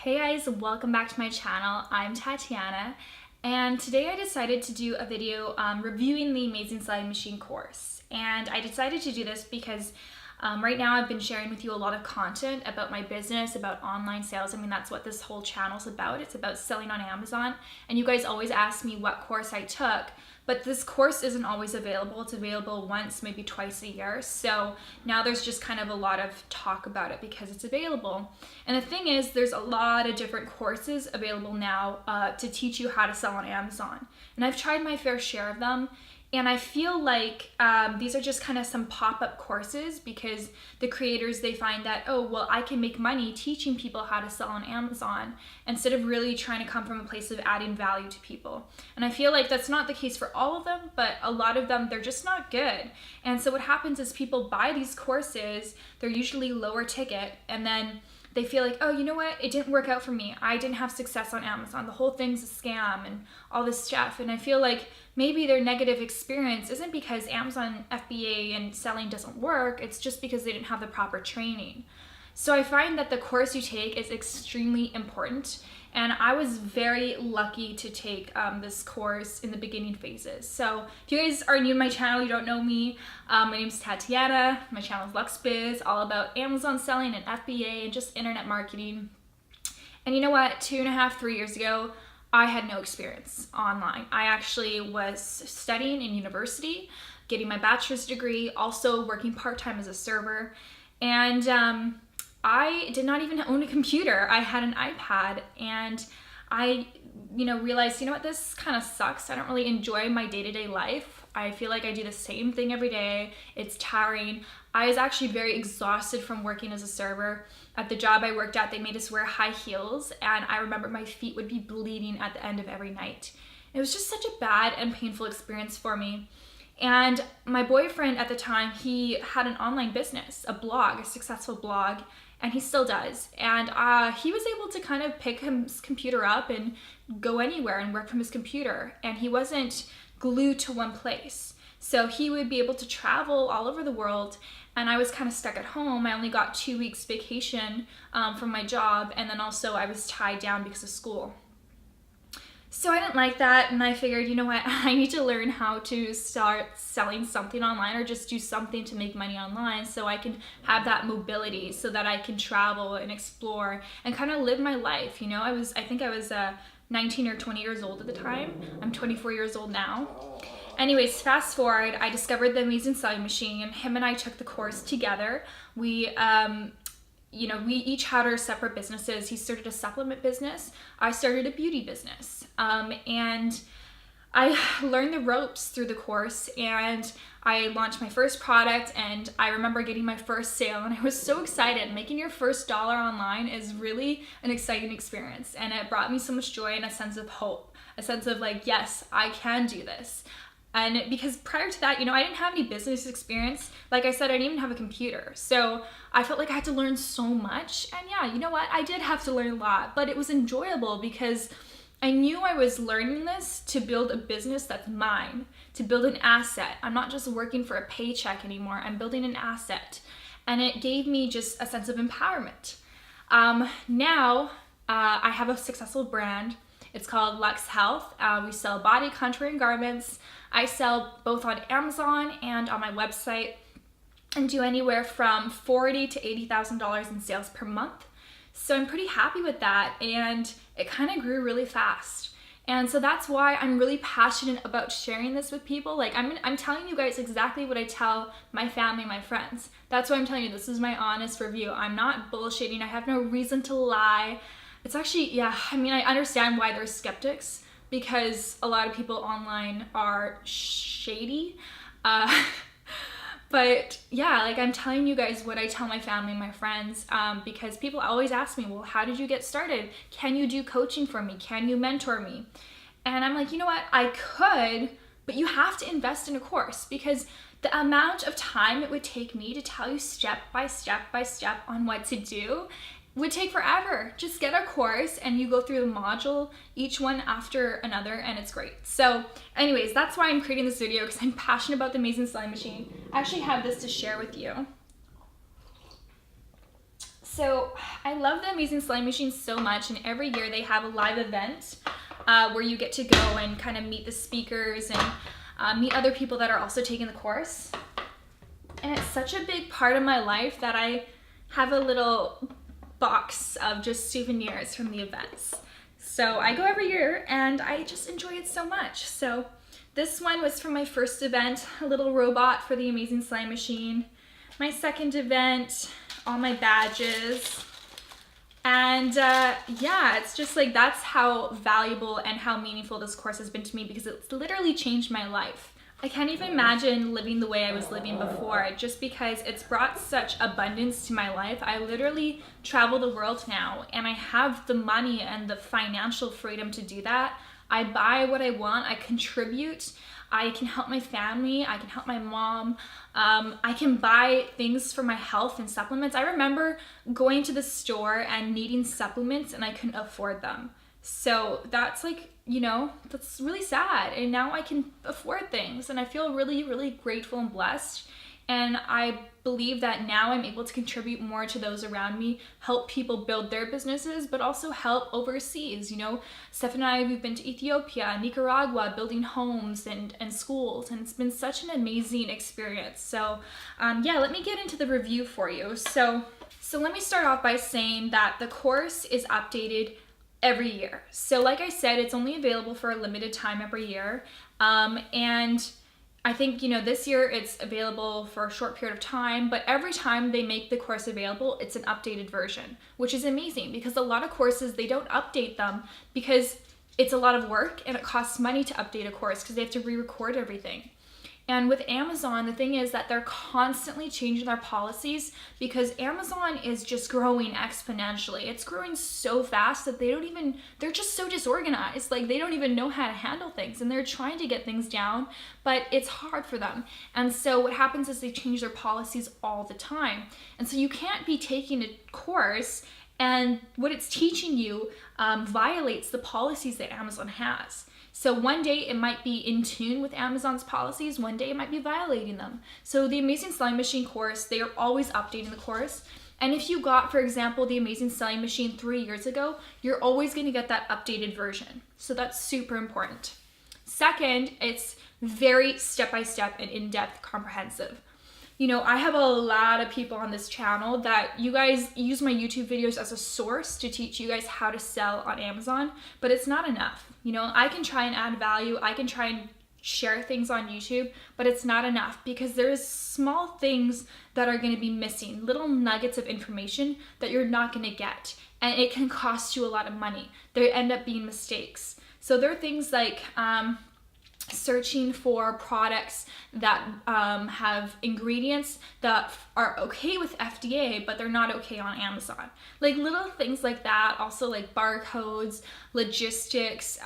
Hey guys, welcome back to my channel. I'm Tatiana, and today I decided to do a video reviewing the Amazing Sewing Machine course. And I decided to do this because right now I've been sharing with you a lot of content about my business, about online sales. I mean, that's what this whole channel is about. It's about selling on Amazon. And you guys always ask me what course I took, but this course isn't always available. It's available once, maybe twice a year. So now there's just kind of a lot of talk about it because it's available. And the thing is, there's a lot of different courses available now to teach you how to sell on Amazon. And I've tried my fair share of them. And I feel like these are just kind of some pop-up courses because the creators, they find that, oh, well, I can make money teaching people how to sell on Amazon instead of really trying to come from a place of adding value to people. And I feel like that's not the case for all of them, but a lot of them, they're just not good. And so what happens is people buy these courses, they're usually lower ticket, and then they feel like, oh, you know what? It didn't work out for me. I didn't have success on Amazon. The whole thing's a scam and all this stuff. And I feel like maybe their negative experience isn't because Amazon FBA and selling doesn't work. It's just because they didn't have the proper training. So I find that the course you take is extremely important. And I was very lucky to take this course in the beginning phases. So if you guys are new to my channel, you don't know me, my name is Tatiana. My channel is LuxBiz, all about Amazon selling and FBA and just internet marketing. And you know what? 2.5, 3 years ago, I had no experience online. I actually was studying in university, getting my bachelor's degree, also working part-time as a server. And I did not even own a computer. I had an iPad, and I, realized, you know what, this kind of sucks. I don't really enjoy my day-to-day life. I feel like I do the same thing every day. It's tiring. I was actually very exhausted from working as a server. At the job I worked at, they made us wear high heels, and I remember my feet would be bleeding at the end of every night. It was just such a bad and painful experience for me. And my boyfriend at the time, he had an online business, a blog, a successful blog, and he still does. And he was able to kind of pick his computer up and go anywhere and work from his computer. And he wasn't glued to one place. So he would be able to travel all over the world. And I was kind of stuck at home. I only got 2 weeks vacation from my job. And then also I was tied down because of school. So I didn't like that, and I figured, you know what, I need to learn how to start selling something online or just do something to make money online so I can have that mobility so that I can travel and explore and kind of live my life. I think I was 19 or 20 years old at the time. I'm 24 years old now. Anyways, fast forward, I discovered the Amazing Sewing Machine, and him and I took the course together. We each had our separate businesses. He started a supplement business. I started a beauty business. And I learned the ropes through the course, and I launched my first product, and I remember getting my first sale, and I was so excited. Making your first dollar online is really an exciting experience, and it brought me so much joy and a sense of hope, a sense of like, yes, I can do this. And because prior to that, I didn't have any business experience. Like I said, I didn't even have a computer. So I felt like I had to learn so much. And yeah, you know what? I did have to learn a lot, but it was enjoyable because I knew I was learning this to build a business that's mine, to build an asset. I'm not just working for a paycheck anymore. I'm building an asset. And it gave me just a sense of empowerment. Now I have a successful brand. It's called Lux Health. We sell body contouring garments. I sell both on Amazon and on my website and do anywhere from $40,000 to $80,000 in sales per month. So I'm pretty happy with that, and it kind of grew really fast. And so that's why I'm really passionate about sharing this with people. Like I'm telling you guys exactly what I tell my family, my friends. That's why I'm telling you this is my honest review. I'm not bullshitting. I have no reason to lie. It's actually, I understand why there's skeptics because a lot of people online are shady. But yeah, like I'm telling you guys what I tell my family and my friends because people always ask me, well, how did you get started? Can you do coaching for me? Can you mentor me? And I'm like, you know what? I could, but you have to invest in a course because the amount of time it would take me to tell you step by step by step on what to do would take forever. Just get a course and you go through the module, each one after another, and it's great. So anyways, that's why I'm creating this video, because I'm passionate about the Amazing Sewing Machine. I actually have this to share with you. So I love the Amazing Sewing Machine so much, and every year they have a live event where you get to go and kind of meet the speakers and meet other people that are also taking the course. And it's such a big part of my life that I have a little box of just souvenirs from the events. So I go every year and I just enjoy it so much. So this one was from my first event, a little robot for the Amazing Sewing Machine. My second event, all my badges. And yeah, it's just like, that's how valuable and how meaningful this course has been to me, because it's literally changed my life. I can't even imagine living the way I was living before, just because it's brought such abundance to my life. I literally travel the world now, and I have the money and the financial freedom to do that. I buy what I want, I contribute, I can help my family, I can help my mom, I can buy things for my health and supplements. I remember going to the store and needing supplements and I couldn't afford them. So that's like, you know, that's really sad. And now I can afford things and I feel really, really grateful and blessed. And I believe that now I'm able to contribute more to those around me, help people build their businesses, but also help overseas. You know, Steph and I, we've been to Ethiopia, Nicaragua, building homes and schools, and it's been such an amazing experience. So yeah, let me get into the review for you. So let me start off by saying that the course is updated every year. So like I said, it's only available for a limited time every year. And I think, you know, this year it's available for a short period of time, but every time they make the course available, it's an updated version, which is amazing, because a lot of courses, they don't update them because it's a lot of work and it costs money to update a course because they have to re-record everything. And with Amazon, the thing is that they're constantly changing their policies, because Amazon is just growing exponentially. It's growing so fast that they're just so disorganized. Like, they don't even know how to handle things, and they're trying to get things down, but it's hard for them. And so what happens is they change their policies all the time. And so you can't be taking a course and what it's teaching you violates the policies that Amazon has. So one day it might be in tune with Amazon's policies, one day it might be violating them. So the Amazing Sewing Machine course, they are always updating the course. And if you got, for example, the Amazing Sewing Machine 3 years ago, you're always going to get that updated version. So that's super important. Second, it's very step-by-step and in-depth comprehensive. You know, I have a lot of people on this channel that you guys use my YouTube videos as a source to teach you guys how to sell on Amazon, but it's not enough. You know, I can try and add value, I can try and share things on YouTube, but it's not enough, because there's small things that are going to be missing, little nuggets of information that you're not going to get, and it can cost you a lot of money. There end up being mistakes. So there are things like searching for products that have ingredients that are okay with FDA, but they're not okay on Amazon. Like little things like that. Also like barcodes, logistics,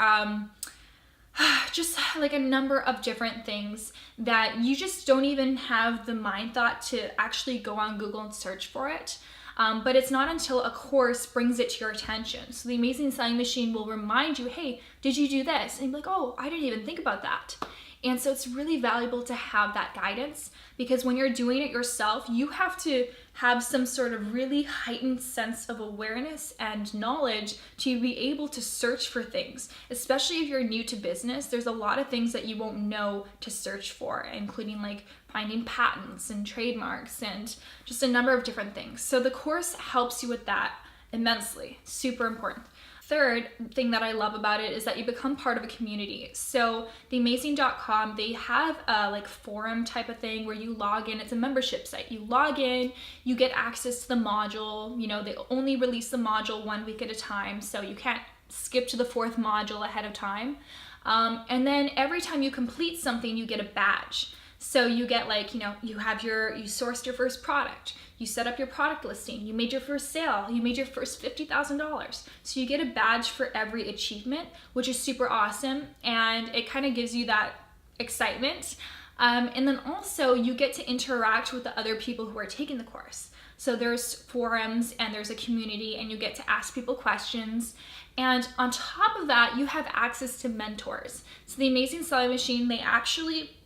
just like a number of different things that you just don't even have the mind thought to actually go on Google and search for it. But it's not until a course brings it to your attention. So the Amazing Sewing Machine will remind you, hey, did you do this? And you're like, oh, I didn't even think about that. And so it's really valuable to have that guidance, because when you're doing it yourself, you have to have some sort of really heightened sense of awareness and knowledge to be able to search for things. Especially if you're new to business, there's a lot of things that you won't know to search for, including like finding patents and trademarks and just a number of different things. So the course helps you with that immensely. Super important. Third thing that I love about it is that you become part of a community. So theamazing.com, they have a like forum type of thing where you log in. It's a membership site. You log in, you get access to the module. You know, they only release the module 1 week at a time, so you can't skip to the 4th module ahead of time. And then every time you complete something, you get a badge. So you get like, you know, you sourced your first product, you set up your product listing, you made your first sale, you made your first $50,000. So you get a badge for every achievement, which is super awesome. And it kind of gives you that excitement. And then also you get to interact with the other people who are taking the course. So there's forums and there's a community, and you get to ask people questions. And on top of that, you have access to mentors. So the Amazing Sewing Machine, they actually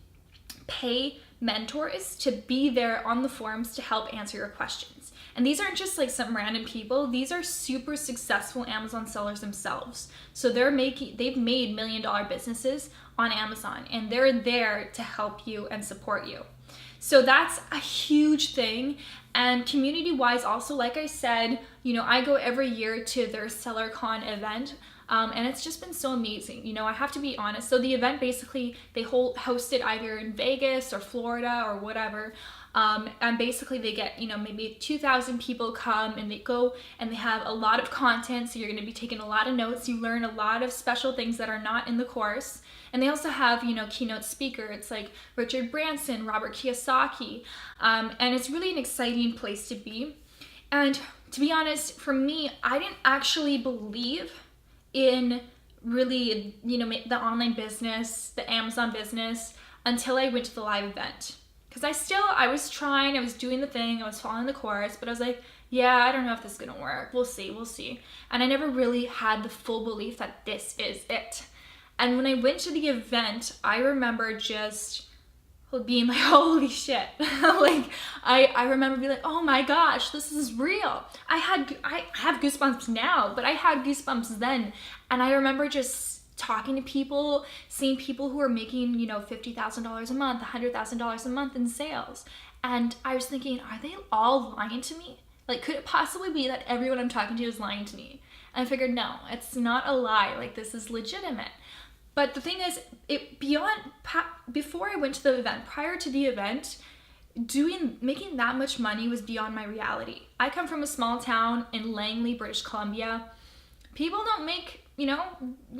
pay mentors to be there on the forums to help answer your questions. And these aren't just like some random people. These are super successful Amazon sellers themselves. So they've made $1 million businesses on Amazon, and they're there to help you and support you. So that's a huge thing. And community-wise also, like I said, you know, I go every year to their SellerCon event. And it's just been so amazing. You know, I have to be honest. So the event basically, they host it either in Vegas or Florida or whatever. And basically they get, you know, maybe 2,000 people come, and they go and they have a lot of content. So you're going to be taking a lot of notes. You learn a lot of special things that are not in the course. And they also have, you know, keynote speaker. It's like Richard Branson, Robert Kiyosaki. And it's really an exciting place to be. And to be honest, for me, I didn't actually believe in really, you know, the online business, the Amazon business, until I went to the live event. Because I was doing the thing, I was following the course, but I was like, yeah, I don't know if this is gonna work. We'll see. And I never really had the full belief that this is it. And when I went to the event, I remember just being like, holy shit. Like, I remember being like, oh my gosh, this is real. I have goosebumps now, but I had goosebumps then. And I remember just talking to people, seeing people who are making, you know, $50,000 a month, $100,000 a month in sales. And I was thinking, are they all lying to me? Like, could it possibly be that everyone I'm talking to is lying to me? And I figured, no, it's not a lie. Like, this is legitimate. But the thing is, before I went to the event, prior to the event, making that much money was beyond my reality. I come from a small town in Langley, British Columbia. People don't make, you know,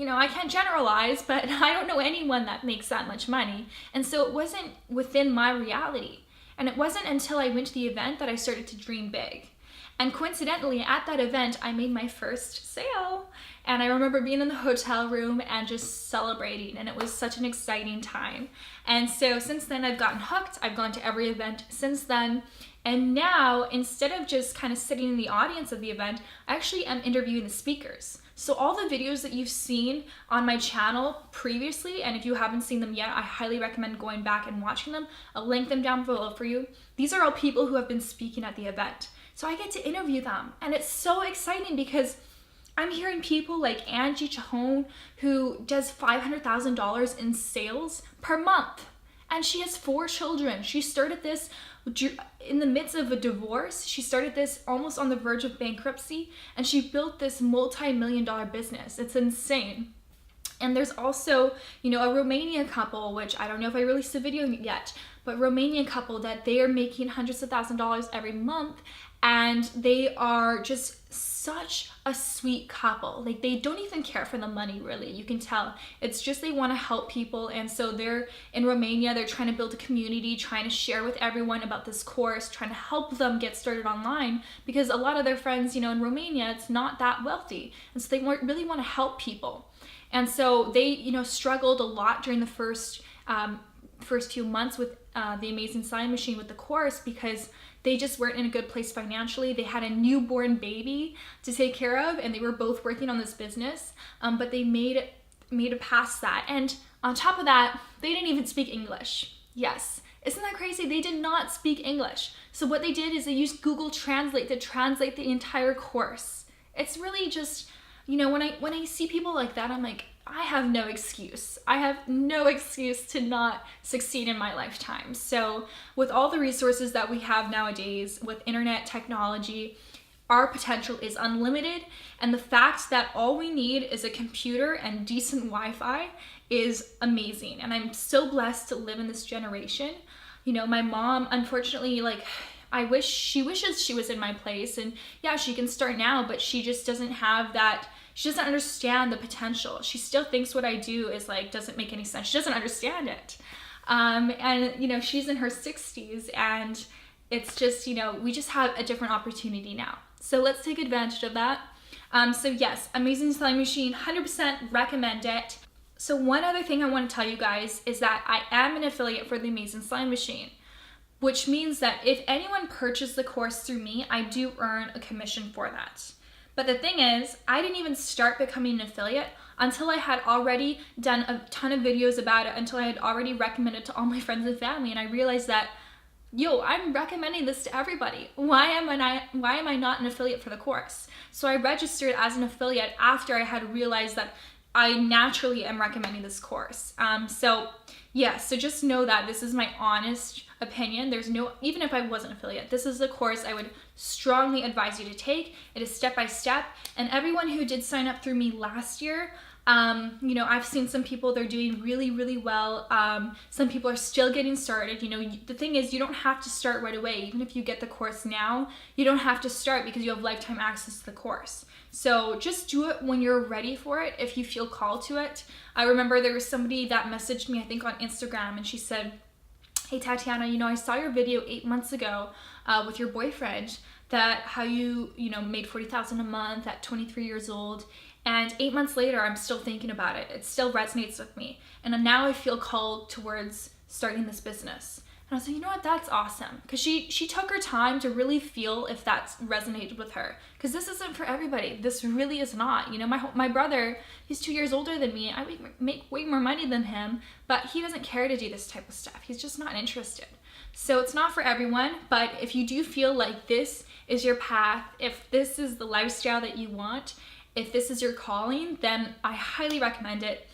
I can't generalize, but I don't know anyone that makes that much money. And so it wasn't within my reality. And it wasn't until I went to the event that I started to dream big. And coincidentally, at that event, I made my first sale. And I remember being in the hotel room and just celebrating, and it was such an exciting time. And so since then, I've gotten hooked. I've gone to every event since then. And now, instead of just kind of sitting in the audience of the event, I actually am interviewing the speakers. So all the videos that you've seen on my channel previously, and if you haven't seen them yet, I highly recommend going back and watching them. I'll link them down below for you. These are all people who have been speaking at the event. So I get to interview them, and it's so exciting because I'm hearing people like Angie Chahon, who does $500,000 in sales per month, and she has 4 children. She started this in the midst of a divorce. She started this almost on the verge of bankruptcy, and she built this multi-million-dollar business. It's insane. And there's also, you know, a Romanian couple, which I don't know if I released a video yet, but Romanian couple that they are making hundreds of thousands of dollars every month, and they are just such a sweet couple. Like, they don't even care for the money, really. You can tell. It's just they want to help people. And so they're in Romania, they're trying to build a community, trying to share with everyone about this course, trying to help them get started online, because a lot of their friends, you know, in Romania, it's not that wealthy. And so they really want to help people. And so they, you know, struggled a lot during the first few months with the Amazing Selling Machine, with the course, because they just weren't in a good place financially. They had a newborn baby to take care of, and they were both working on this business, but they made it past that. And on top of that, they didn't even speak English. Yes. Isn't that crazy? They did not speak English. So what they did is they used Google Translate to translate the entire course. It's really just, you know, when I see people like that, I'm like, I have no excuse. I have no excuse to not succeed in my lifetime. So with all the resources that we have nowadays with internet technology, our potential is unlimited. And the fact that all we need is a computer and decent Wi-Fi is amazing. And I'm so blessed to live in this generation. You know, my mom, unfortunately, like, she wishes she was in my place. And yeah, she can start now, but she just doesn't have that. She doesn't understand the potential. She still thinks what I do is like, doesn't make any sense. She doesn't understand it. And, you know, she's in her 60s, and it's just, you know, we just have a different opportunity now. So let's take advantage of that. So yes, Amazing Selling Machine, 100% recommend it. So one other thing I want to tell you guys is that I am an affiliate for the Amazing Selling Machine, which means that if anyone purchased the course through me, I do earn a commission for that. But the thing is, I didn't even start becoming an affiliate until I had already done a ton of videos about it, until I had already recommended to all my friends and family. And I realized that yo, I'm recommending this to everybody. Why am I not an affiliate for the course? So I registered as an affiliate after I had realized that I naturally am recommending this course. So just know that this is my honest opinion. There's no, even if I wasn't affiliate, this is the course I would strongly advise you to take. It is step by step, and everyone who did sign up through me last year, I've seen some people, they're doing really, really well. Some people are still getting started. The thing is, you don't have to start right away. Even if you get the course now, you don't have to start because you have lifetime access to the course. So just do it when you're ready for it, if you feel called to it. I remember there was somebody that messaged me, I think on Instagram, and she said, "Hey Tatiana, I saw your video 8 months ago with your boyfriend, that how you made $40,000 a month at 23 years old. And 8 months later, I'm still thinking about it. It still resonates with me. And now I feel called towards starting this business." And I was like, you know what, that's awesome. Because she took her time to really feel if that resonated with her. Because this isn't for everybody. This really is not. My brother, he's 2 years older than me. I make way more money than him, but he doesn't care to do this type of stuff. He's just not interested. So it's not for everyone, but if you do feel like this is your path, if this is the lifestyle that you want, if this is your calling, then I highly recommend it.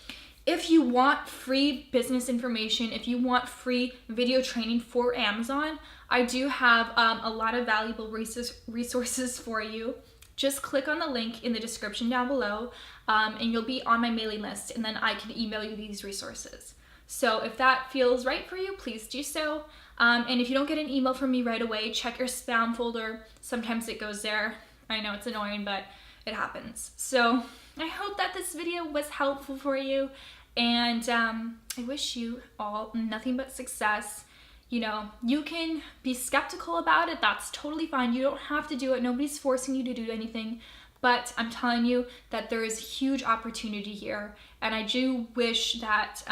If you want free business information, if you want free video training for Amazon, I do have a lot of valuable resources for you. Just click on the link in the description down below, and you'll be on my mailing list, and then I can email you these resources. So if that feels right for you, please do so. And if you don't get an email from me right away, check your spam folder. Sometimes it goes there. I know it's annoying, but it happens. So I hope that this video was helpful for you, and I wish you all nothing but success. You can be skeptical about it. That's totally fine. You don't have to do it. Nobody's forcing you to do anything, but I'm telling you that there is huge opportunity here, and I do wish that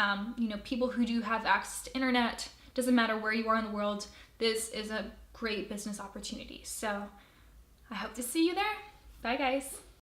people who do have access to internet, doesn't matter where you are in the world, this is a great business opportunity. So I hope to see you there. Bye guys.